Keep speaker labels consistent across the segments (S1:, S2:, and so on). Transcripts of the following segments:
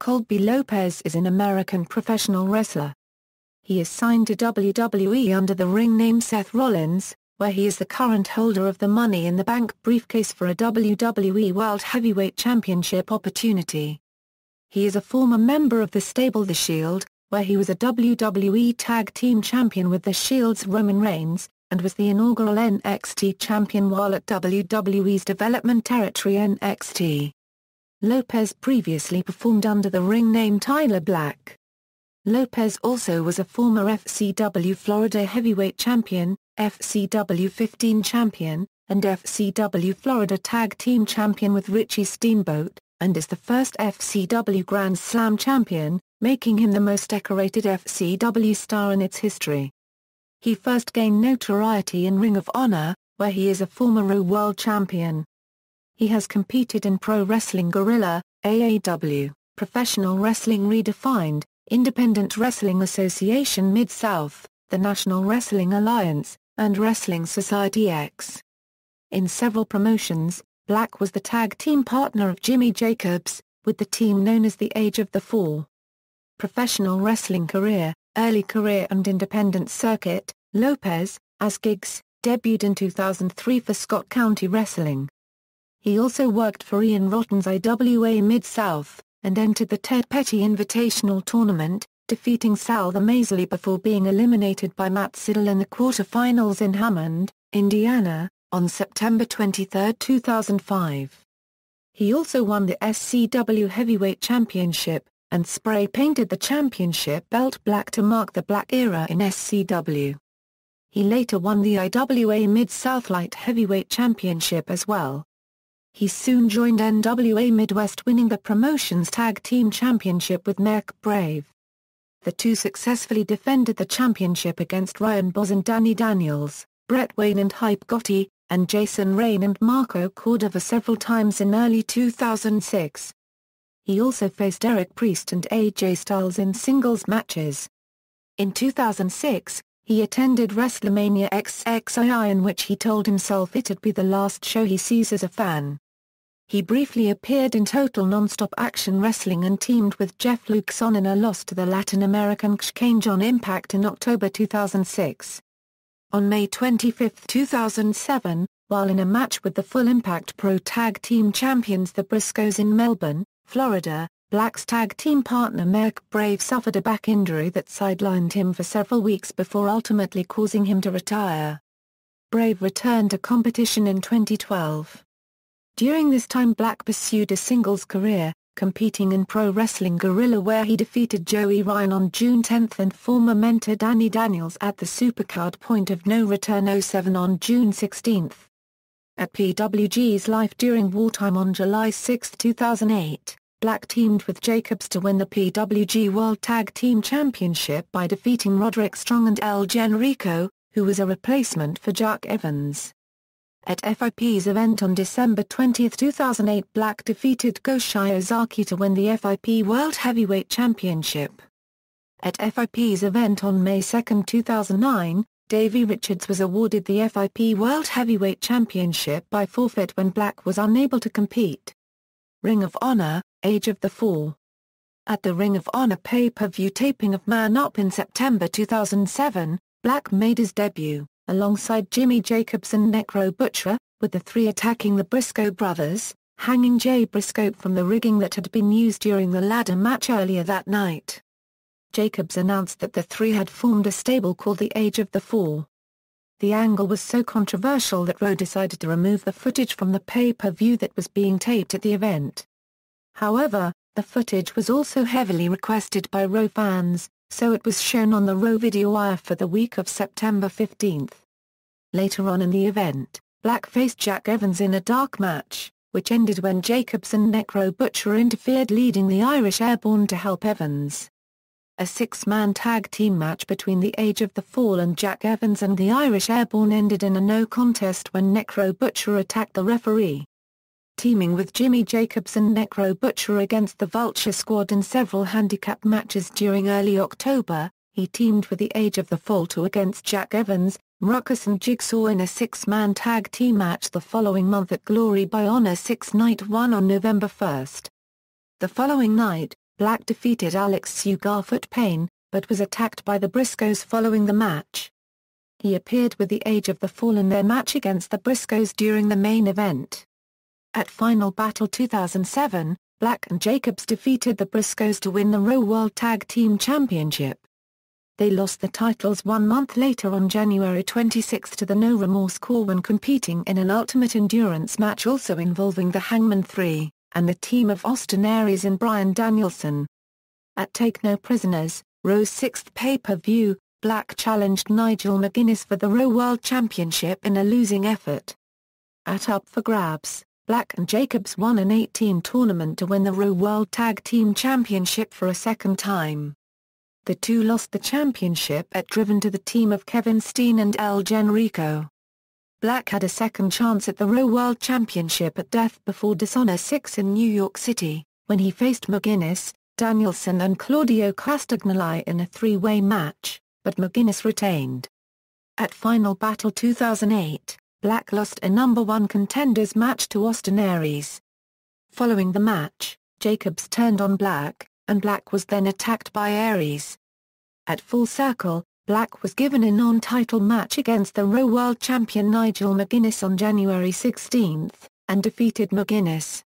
S1: Colby Lopez is an American professional wrestler. He is signed to WWE under the ring name Seth Rollins, where he is the current holder of the Money in the Bank briefcase for a WWE World Heavyweight Championship opportunity. He is a former member of the stable The Shield, where he was a WWE Tag Team Champion with The Shield's Roman Reigns, and was the inaugural NXT Champion while at WWE's development territory NXT. Lopez previously performed under the ring name Tyler Black. Lopez also was a former FCW Florida Heavyweight Champion, FCW 15 Champion, and FCW Florida Tag Team Champion with Richie Steamboat, and is the first FCW Grand Slam Champion, making him the most decorated FCW star in its history. He first gained notoriety in Ring of Honor, where he is a former ROH World Champion. He has competed in Pro Wrestling Guerrilla, AAW, Professional Wrestling Redefined, Independent Wrestling Association Mid-South, the National Wrestling Alliance, and Wrestling Society X. In several promotions, Black was the tag team partner of Jimmy Jacobs, with the team known as the Age of the Fall. Professional wrestling career, early career and independent circuit, Lopez, as gigs, debuted in 2003 for Scott County Wrestling. He also worked for Ian Rotten's IWA Mid-South, and entered the Ted Petty Invitational Tournament, defeating Sal the Maisely before being eliminated by Matt Siddle in the quarterfinals in Hammond, Indiana, on September 23, 2005. He also won the SCW Heavyweight Championship, and spray-painted the championship belt black to mark the black era in SCW. He later won the IWA Mid-South Light Heavyweight Championship as well. He soon joined NWA Midwest, winning the promotion's Tag Team Championship with Merc Brave. The two successfully defended the championship against Ryan Boz and Danny Daniels, Brett Wayne and Hype Gotti, and Jason Rain and Marco Cordova several times in early 2006. He also faced Eric Priest and AJ Styles in singles matches. In 2006, he attended WrestleMania XXII, in which he told himself it'd be the last show he sees as a fan. He briefly appeared in Total Nonstop Action Wrestling and teamed with Jeff Luxon in a loss to the Latin American Exchange on Impact in October 2006. On May 25, 2007, while in a match with the Full Impact Pro Tag Team Champions the Briscoes in Melbourne, Florida, Black's tag team partner Merc Brave suffered a back injury that sidelined him for several weeks before ultimately causing him to retire. Brave returned to competition in 2012. During this time Black pursued a singles career, competing in Pro Wrestling Guerrilla, where he defeated Joey Ryan on June 10 and former mentor Danny Daniels at the Supercard Point of No Return 07 on June 16. At PWG's Life During Wartime on July 6, 2008, Black teamed with Jacobs to win the PWG World Tag Team Championship by defeating Roderick Strong and El Generico, who was a replacement for Jack Evans. At FIP's event on December 20, 2008, Black defeated Go Shiozaki to win the FIP World Heavyweight Championship. At FIP's event on May 2, 2009, Davey Richards was awarded the FIP World Heavyweight Championship by forfeit when Black was unable to compete. Ring of Honor, Age of the Fall. At the Ring of Honor pay-per-view taping of Man Up in September 2007, Black made his debut, alongside Jimmy Jacobs and Necro Butcher, with the three attacking the Briscoe brothers, hanging Jay Briscoe from the rigging that had been used during the ladder match earlier that night. Jacobs announced that the three had formed a stable called the Age of the Fall. The angle was so controversial that ROH decided to remove the footage from the pay-per-view that was being taped at the event. However, the footage was also heavily requested by ROH fans, so it was shown on the ROH video wire for the week of September 15. Later on in the event, Black faced Jack Evans in a dark match, which ended when Jacobs and Necro Butcher interfered, leading the Irish Airborne to help Evans. A six-man tag team match between the Age of the Fall and Jack Evans and the Irish Airborne ended in a no contest when Necro Butcher attacked the referee. Teaming with Jimmy Jacobs and Necro Butcher against the Vulture Squad in several handicap matches during early October, he teamed with the Age of the Fall against Jack Evans, Ruckus and Jigsaw in a six-man tag team match the following month at Glory by Honor 6 Night 1 on November 1. The following night, Black defeated Alex Sugarfoot Payne, but was attacked by the Briscoes following the match. He appeared with the Age of the Fall in their match against the Briscoes during the main event. At Final Battle 2007, Black and Jacobs defeated the Briscoes to win the ROH World Tag Team Championship. They lost the titles 1 month later on January 26 to the No Remorse Corps when competing in an Ultimate Endurance match also involving the Hangman 3, and the team of Austin Aries and Bryan Danielson. At Take No Prisoners, ROH's 6th pay-per-view, Black challenged Nigel McGuinness for the ROH World Championship in a losing effort. At Up for Grabs, Black and Jacobs won an 8-team tournament to win the ROH World Tag Team Championship for a second time. The two lost the championship at Driven to the team of Kevin Steen and El Generico. Black had a second chance at the ROH World Championship at Death Before Dishonor 6 in New York City, when he faced McGuinness, Danielson and Claudio Castagnoli in a three-way match, but McGuinness retained. At Final Battle 2008, Black lost a number 1 contenders match to Austin Aries. Following the match, Jacobs turned on Black, and Black was then attacked by Aries. At Full Circle, Black was given a non-title match against the ROH World Champion Nigel McGuinness on January 16, and defeated McGuinness.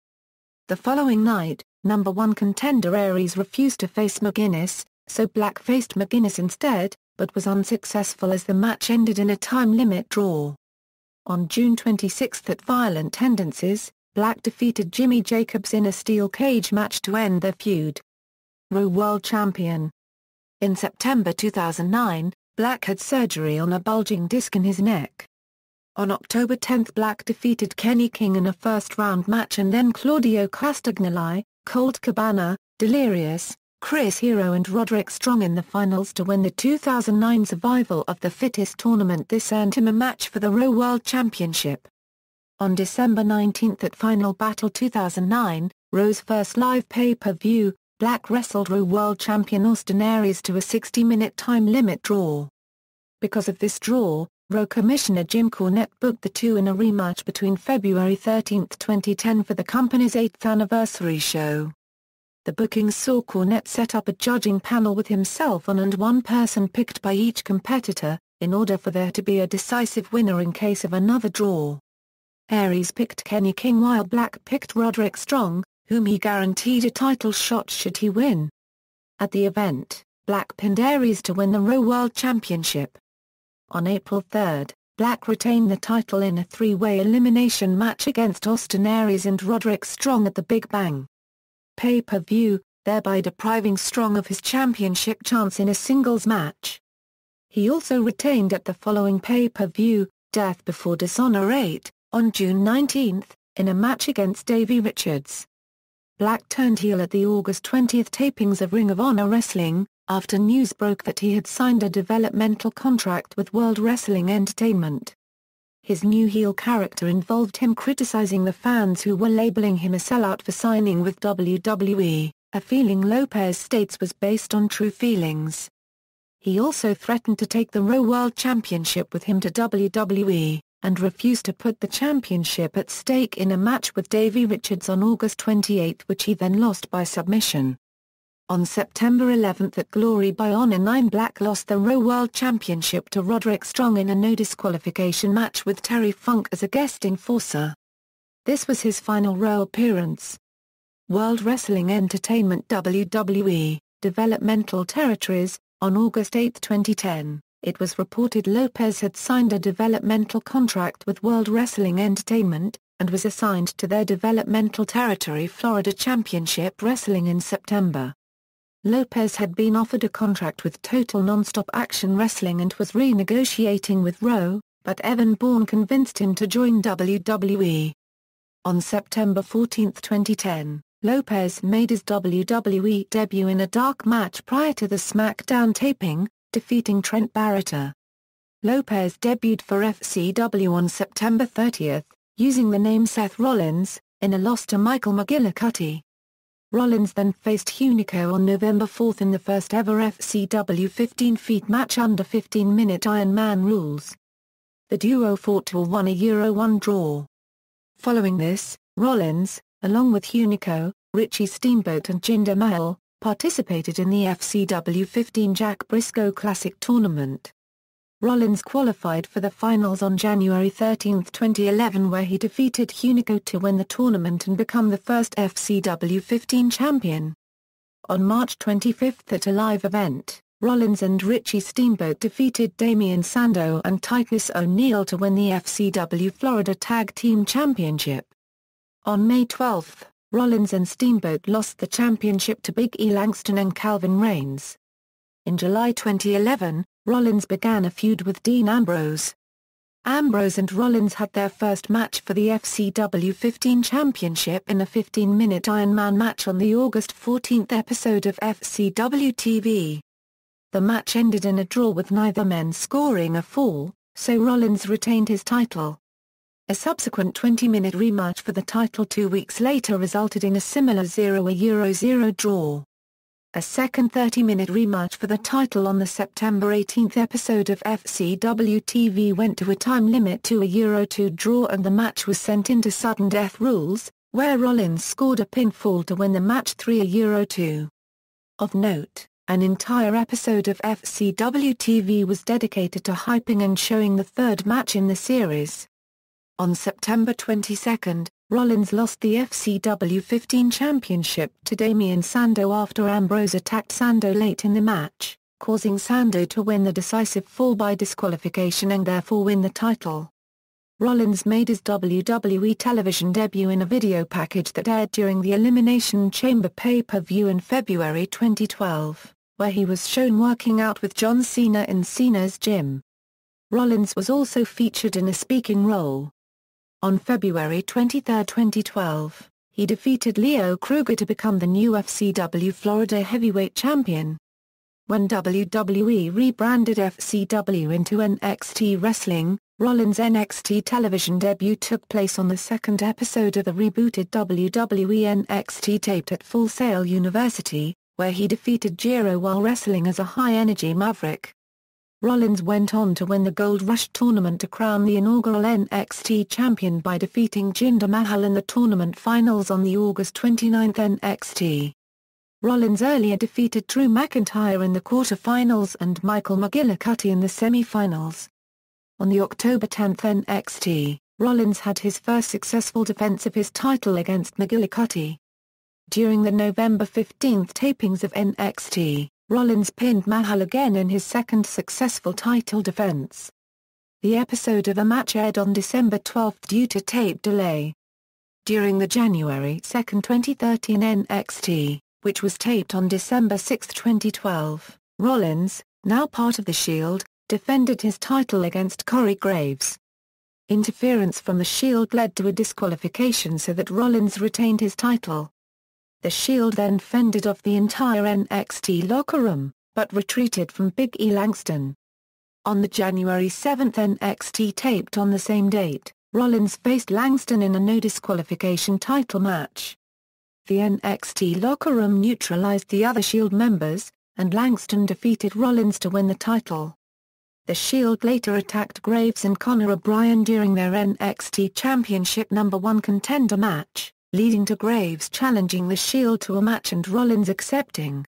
S1: The following night, number 1 contender Aries refused to face McGuinness, so Black faced McGuinness instead, but was unsuccessful as the match ended in a time-limit draw. On June 26 at Violent Tendencies, Black defeated Jimmy Jacobs in a steel cage match to end their feud. ROH World Champion. In September 2009, Black had surgery on a bulging disc in his neck. On October 10 Black defeated Kenny King in a first-round match and then Claudio Castagnoli, Colt Cabana, Delirious, Chris Hero and Roderick Strong in the finals to win the 2009 Survival of the Fittest tournament. This earned him a match for the ROH World Championship. On December 19 at Final Battle 2009, ROH's first live pay-per-view, Black wrestled ROH World Champion Austin Aries to a 60-minute time-limit draw. Because of this draw, ROH Commissioner Jim Cornette booked the two in a rematch between February 13, 2010 for the company's 8th anniversary show. The booking saw Cornette set up a judging panel with himself on and one person picked by each competitor, in order for there to be a decisive winner in case of another draw. Aries picked Kenny King while Black picked Roderick Strong, whom he guaranteed a title shot should he win. At the event, Black pinned Aries to win the ROH World Championship. On April 3, Black retained the title in a three-way elimination match against Austin Aries and Roderick Strong at the Big Bang pay-per-view, thereby depriving Strong of his championship chance in a singles match. He also retained at the following pay-per-view, Death Before Dishonor 8, on June 19, in a match against Davey Richards. Black turned heel at the August 20 tapings of Ring of Honor Wrestling, after news broke that he had signed a developmental contract with World Wrestling Entertainment. His new heel character involved him criticizing the fans who were labeling him a sellout for signing with WWE, a feeling Lopez states was based on true feelings. He also threatened to take the ROH World Championship with him to WWE, and refused to put the championship at stake in a match with Davey Richards on August 28, which he then lost by submission. On September 11 at Glory by Honor 9, Black lost the ROH World Championship to Roderick Strong in a no disqualification match with Terry Funk as a guest enforcer. This was his final ROH appearance. World Wrestling Entertainment WWE, Developmental Territories, on August 8, 2010. It was reported Lopez had signed a developmental contract with World Wrestling Entertainment, and was assigned to their developmental territory Florida Championship Wrestling in September. Lopez had been offered a contract with Total Nonstop Action Wrestling and was renegotiating with ROH, but Evan Bourne convinced him to join WWE. On September 14, 2010, Lopez made his WWE debut in a dark match prior to the SmackDown taping, defeating Trent Barreta. Lopez debuted for FCW on September 30, using the name Seth Rollins, in a loss to Michael McGillicuddy. Rollins then faced Hunico on November 4 in the first ever FCW 15 feet match under 15-minute Iron Man rules. The duo fought to a 1-1 draw. Following this, Rollins, along with Hunico, Richie Steamboat and Jinder Mahal, participated in the FCW 15 Jack Briscoe Classic Tournament. Rollins qualified for the finals on January 13, 2011, where he defeated Hunico to win the tournament and become the first FCW 15 champion. On March 25 at a live event, Rollins and Richie Steamboat defeated Damien Sandow and Titus O'Neil to win the FCW Florida Tag Team Championship. On May 12, Rollins and Steamboat lost the championship to Big E Langston and Calvin Reigns. In July 2011, Rollins began a feud with Dean Ambrose. Ambrose and Rollins had their first match for the FCW 15 Championship in a 15-minute Iron Man match on the August 14 episode of FCW TV. The match ended in a draw with neither men scoring a fall, so Rollins retained his title. A subsequent 20-minute rematch for the title 2 weeks later resulted in a similar 0-0 draw. A second 30-minute rematch for the title on the September 18 episode of FCW TV went to a time limit to a 0-2 draw, and the match was sent into sudden death rules, where Rollins scored a pinfall to win the match 3-0-2. Of note, an entire episode of FCW TV was dedicated to hyping and showing the third match in the series. On September 22, Rollins lost the FCW 15 Championship to Damien Sandow after Ambrose attacked Sandow late in the match, causing Sandow to win the decisive fall by disqualification and therefore win the title. Rollins made his WWE television debut in a video package that aired during the Elimination Chamber pay-per-view in February 2012, where he was shown working out with John Cena in Cena's gym. Rollins was also featured in a speaking role. On February 23, 2012, he defeated Leo Kruger to become the new FCW Florida Heavyweight Champion. When WWE rebranded FCW into NXT Wrestling, Rollins' NXT television debut took place on the second episode of the rebooted WWE NXT taped at Full Sail University, where he defeated Jiro while wrestling as a high-energy Maverick. Rollins went on to win the Gold Rush tournament to crown the inaugural NXT champion by defeating Jinder Mahal in the tournament finals on the August 29 NXT. Rollins earlier defeated Drew McIntyre in the quarter-finals and Michael McGillicuddy in the semi-finals. On the October 10 NXT, Rollins had his first successful defense of his title against McGillicuddy. During the November 15 tapings of NXT, Rollins pinned Mahal again in his second successful title defense. The episode of the match aired on December 12 due to tape delay. During the January 2, 2013 NXT, which was taped on December 6, 2012, Rollins, now part of The Shield, defended his title against Corey Graves. Interference from The Shield led to a disqualification so that Rollins retained his title. The Shield then fended off the entire NXT locker room, but retreated from Big E Langston. On the January 7 NXT taped on the same date, Rollins faced Langston in a no-disqualification title match. The NXT locker room neutralized the other Shield members, and Langston defeated Rollins to win the title. The Shield later attacked Graves and Conor O'Brien during their NXT Championship No. 1 contender match, leading to Graves challenging the Shield to a match and Rollins accepting.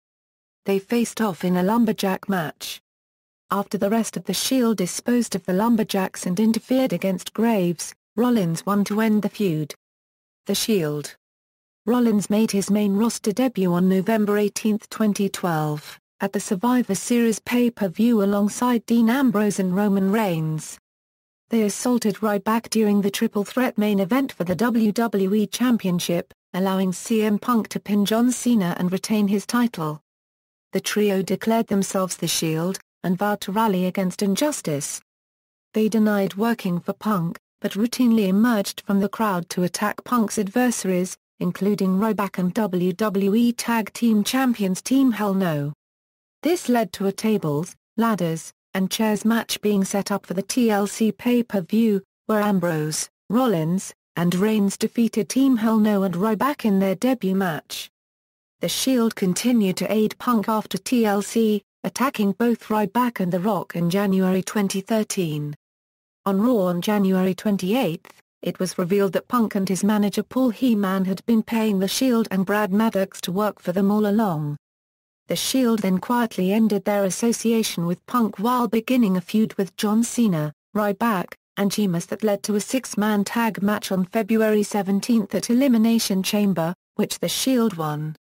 S1: They faced off in a lumberjack match. After the rest of the Shield disposed of the lumberjacks and interfered against Graves, Rollins won to end the feud. The Shield. Rollins made his main roster debut on November 18, 2012, at the Survivor Series pay-per-view alongside Dean Ambrose and Roman Reigns. They assaulted Ryback during the triple threat main event for the WWE Championship, allowing CM Punk to pin John Cena and retain his title. The trio declared themselves the Shield, and vowed to rally against injustice. They denied working for Punk, but routinely emerged from the crowd to attack Punk's adversaries, including Ryback and WWE Tag Team Champions Team Hell No. This led to a tables, ladders, and chairs match being set up for the TLC pay-per-view, where Ambrose, Rollins, and Reigns defeated Team Hell No and Ryback in their debut match. The Shield continued to aid Punk after TLC, attacking both Ryback and The Rock in January 2013. On Raw on January 28, it was revealed that Punk and his manager Paul Heyman had been paying The Shield and Brad Maddox to work for them all along. The Shield then quietly ended their association with Punk while beginning a feud with John Cena, Ryback, and Sheamus that led to a six-man tag match on February 17 at Elimination Chamber, which the Shield won.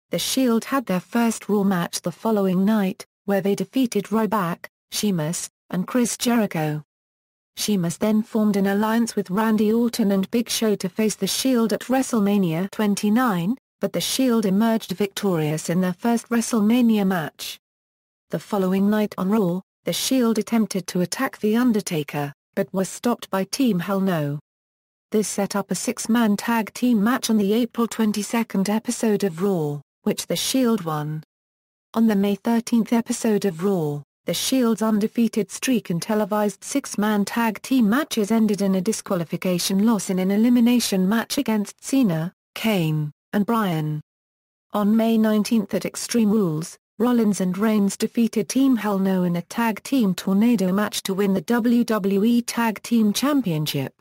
S1: The Shield had their first Raw match the following night, where they defeated Ryback, Sheamus, and Chris Jericho. Sheamus then formed an alliance with Randy Orton and Big Show to face the Shield at WrestleMania 29, but the Shield emerged victorious in their first WrestleMania match. The following night on Raw, the Shield attempted to attack The Undertaker, but was stopped by Team Hell No. This set up a six-man tag team match on the April 22 episode of Raw, which the Shield won. On the May 13 episode of Raw, the Shield's undefeated streak in televised six-man tag team matches ended in a disqualification loss in an elimination match against Cena, Kane, and Bryan. On May 19 at Extreme Rules, Rollins and Reigns defeated Team Hell No in a tag team tornado match to win the WWE Tag Team Championship.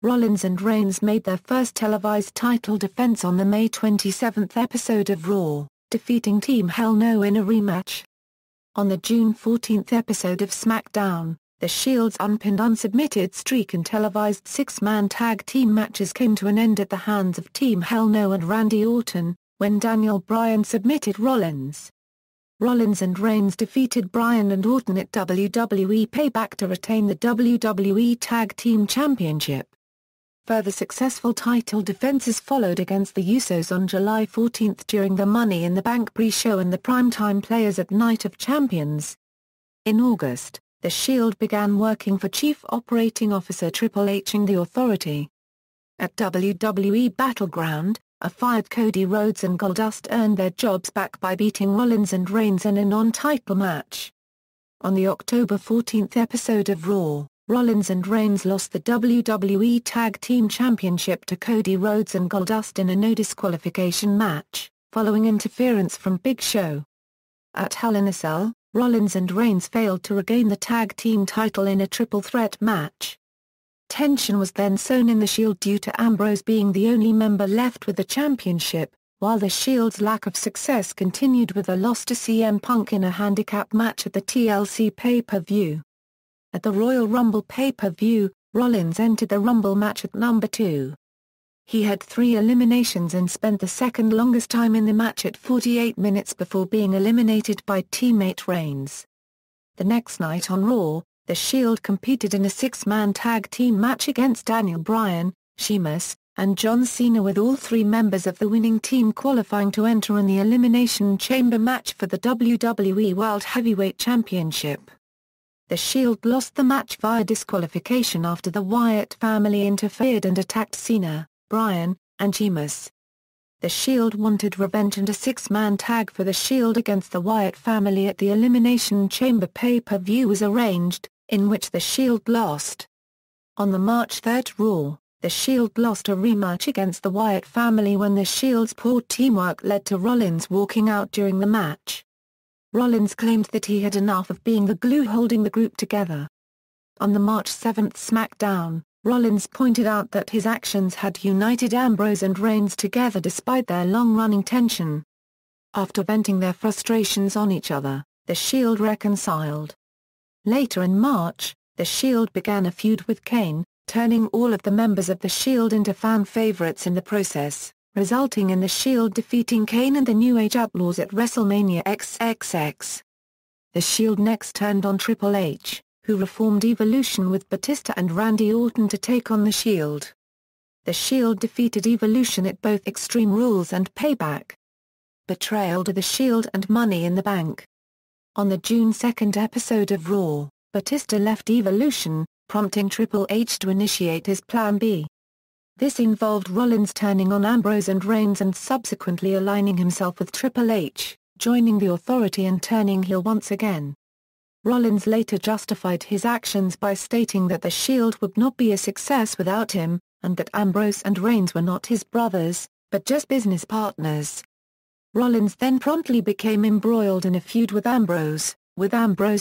S1: Rollins and Reigns made their first televised title defense on the May 27 episode of Raw, defeating Team Hell No in a rematch. On the June 14 episode of SmackDown, the Shield's unpinned unsubmitted streak in televised six-man tag team matches came to an end at the hands of Team Hell No and Randy Orton, when Daniel Bryan submitted Rollins. Rollins and Reigns defeated Bryan and Orton at WWE Payback to retain the WWE Tag Team Championship. Further successful title defenses followed against the Usos on July 14 during the Money in the Bank pre-show and the Primetime Players at Night of Champions. In August, the Shield began working for Chief Operating Officer Triple H and the Authority. At WWE Battleground, a fired Cody Rhodes and Goldust earned their jobs back by beating Rollins and Reigns in a non-title match. On the October 14 episode of Raw, Rollins and Reigns lost the WWE Tag Team Championship to Cody Rhodes and Goldust in a no-disqualification match, following interference from Big Show. At Hell in a Cell, Rollins and Reigns failed to regain the tag team title in a triple threat match. Tension was then sown in the Shield due to Ambrose being the only member left with the championship, while the Shield's lack of success continued with a loss to CM Punk in a handicap match at the TLC pay-per-view. At the Royal Rumble pay-per-view, Rollins entered the Rumble match at number 2. He had 3 eliminations and spent the second longest time in the match at 48 minutes before being eliminated by teammate Reigns. The next night on Raw, the Shield competed in a 6-man tag team match against Daniel Bryan, Sheamus, and John Cena, with all 3 members of the winning team qualifying to enter in the Elimination Chamber match for the WWE World Heavyweight Championship. The Shield lost the match via disqualification after the Wyatt family interfered and attacked Cena, Bryan, and Sheamus. The Shield wanted revenge and a 6-man tag for the Shield against the Wyatt family at the Elimination Chamber pay-per-view was arranged, in which the Shield lost. On the March 3 Raw, the Shield lost a rematch against the Wyatt family when the Shield's poor teamwork led to Rollins walking out during the match. Rollins claimed that he had enough of being the glue holding the group together. On the March 7 SmackDown, Rollins pointed out that his actions had united Ambrose and Reigns together despite their long-running tension. After venting their frustrations on each other, the Shield reconciled. Later in March, the Shield began a feud with Kane, turning all of the members of the Shield into fan favorites in the process, resulting in the Shield defeating Kane and the New Age Outlaws at WrestleMania XXX. The Shield next turned on Triple H, who reformed Evolution with Batista and Randy Orton to take on the Shield. The Shield defeated Evolution at both Extreme Rules and Payback. Betrayal to the Shield and Money in the Bank. On the June 2 episode of Raw, Batista left Evolution, prompting Triple H to initiate his Plan B. This involved Rollins turning on Ambrose and Reigns and subsequently aligning himself with Triple H, joining the Authority and turning heel once again. Rollins later justified his actions by stating that the Shield would not be a success without him, and that Ambrose and Reigns were not his brothers, but just business partners. Rollins then promptly became embroiled in a feud with Ambrose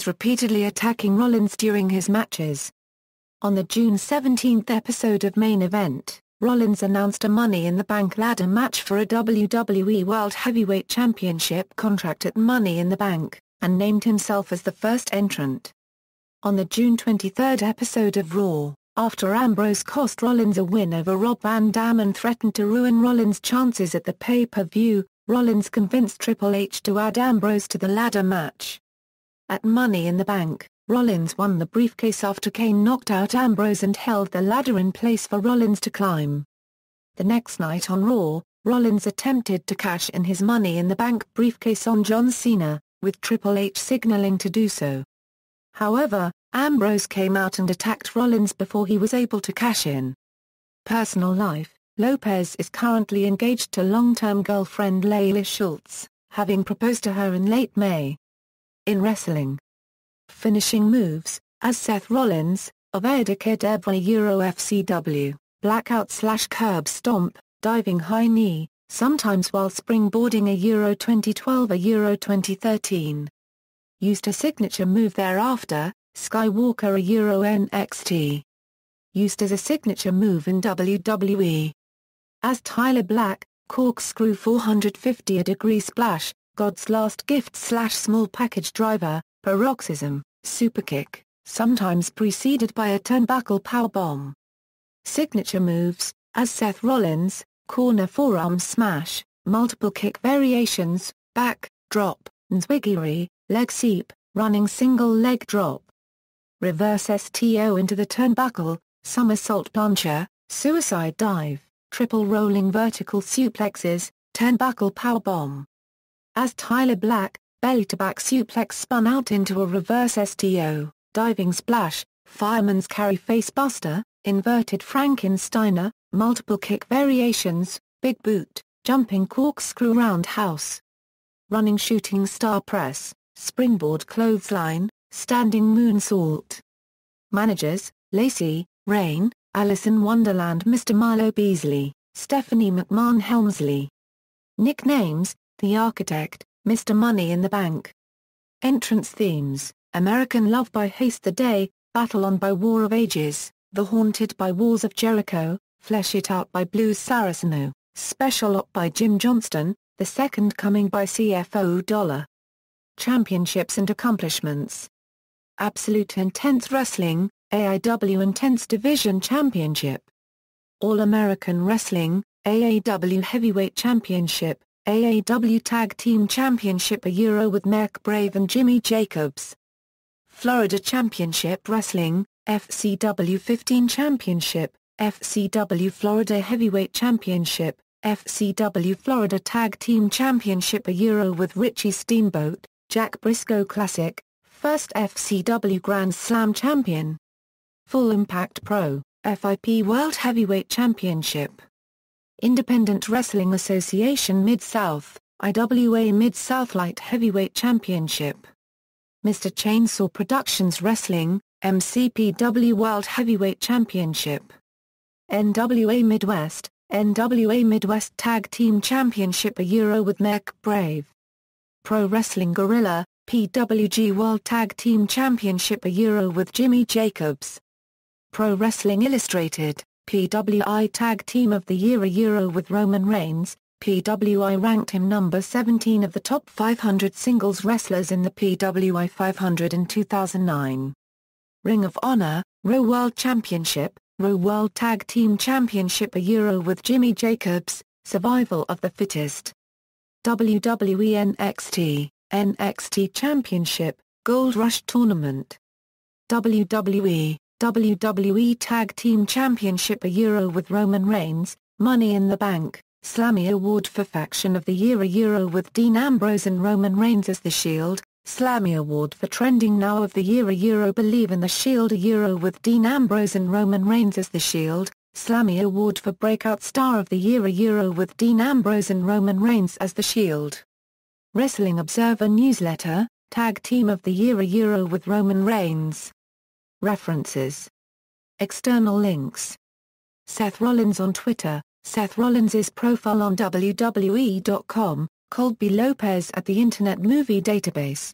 S1: repeatedly attacking Rollins during his matches. On the June 17 episode of Main Event, Rollins announced a Money in the Bank ladder match for a WWE World Heavyweight Championship contract at Money in the Bank, and named himself as the first entrant. On the June 23 episode of Raw, after Ambrose cost Rollins a win over Rob Van Dam and threatened to ruin Rollins' chances at the pay-per-view, Rollins convinced Triple H to add Ambrose to the ladder match. At Money in the Bank, Rollins won the briefcase after Kane knocked out Ambrose and held the ladder in place for Rollins to climb. The next night on Raw, Rollins attempted to cash in his Money in the Bank briefcase on John Cena, with Triple H signaling to do so. However, Ambrose came out and attacked Rollins before he was able to cash in. Personal life: Lopez is currently engaged to long-term girlfriend Layla Schultz, having proposed to her in late May. In wrestling finishing moves, as Seth Rollins, of Kedevra FCW, blackout/curb stomp, diving high knee, sometimes while springboarding a 2012 a 2013. Used a signature move thereafter, Skywalker a NXT. Used as a signature move in WWE. As Tyler Black, corkscrew 450° splash, God's Last Gift/small package driver, paroxysm, superkick, sometimes preceded by a turnbuckle powerbomb. Signature moves, as Seth Rollins, corner forearm smash, multiple kick variations, back, drop, nzwigiri, leg sweep, running single leg drop. Reverse STO into the turnbuckle, somersault plancher, suicide dive, triple rolling vertical suplexes, turnbuckle powerbomb. As Tyler Black, belly-to-back suplex spun out into a reverse STO, diving splash, fireman's carry facebuster, inverted Frankensteiner, multiple kick variations, big boot, jumping corkscrew roundhouse. Running shooting star press, springboard clothesline, standing moonsault. Managers: Lacey, Rain, Alice in Wonderland, Mr. Milo Beasley, Stephanie McMahon Helmsley. Nicknames: The Architect, Mr. Money in the Bank. Entrance themes: American Love by Haste the Day, Battle On by War of Ages, The Haunted by Walls of Jericho, Flesh It Out by Blues Saraceno, Special Op by Jim Johnston, The Second Coming by CFO Dollar. Championships and accomplishments: Absolute Intense Wrestling, AIW Intense Division Championship. All-American Wrestling, AAW Heavyweight Championship, AAW Tag Team Championship a with Mark Brave and Jimmy Jacobs. Florida Championship Wrestling, FCW 15 Championship, FCW Florida Heavyweight Championship, FCW Florida Tag Team Championship a with Richie Steamboat, Jack Briscoe Classic, first FCW Grand Slam Champion. Full Impact Pro, FIP World Heavyweight Championship. Independent Wrestling Association Mid-South, IWA Mid-South Light Heavyweight Championship. Mr. Chainsaw Productions Wrestling, MCPW World Heavyweight Championship. NWA Midwest, NWA Midwest Tag Team Championship a with Mark Brave. Pro Wrestling Guerrilla, PWG World Tag Team Championship a with Jimmy Jacobs. Pro Wrestling Illustrated, PWI Tag Team of the Year a with Roman Reigns. PWI ranked him number 17 of the top 500 singles wrestlers in the PWI 500 in 2009. Ring of Honor, Raw World Championship, Raw World Tag Team Championship a with Jimmy Jacobs, Survival of the Fittest. WWE NXT, NXT Championship, Gold Rush Tournament. WWE Tag Team Championship a with Roman Reigns, Money in the Bank, Slammy Award for Faction of the Year a with Dean Ambrose and Roman Reigns as The Shield, Slammy Award for Trending Now of the Year a Believe in the Shield a with Dean Ambrose and Roman Reigns as The Shield, Slammy Award for Breakout Star of the Year a with Dean Ambrose and Roman Reigns as The Shield. Wrestling Observer Newsletter, Tag Team of the Year a with Roman Reigns. References. External links. Seth Rollins on Twitter, Seth Rollins' profile on WWE.com, Colby Lopez at the Internet Movie Database.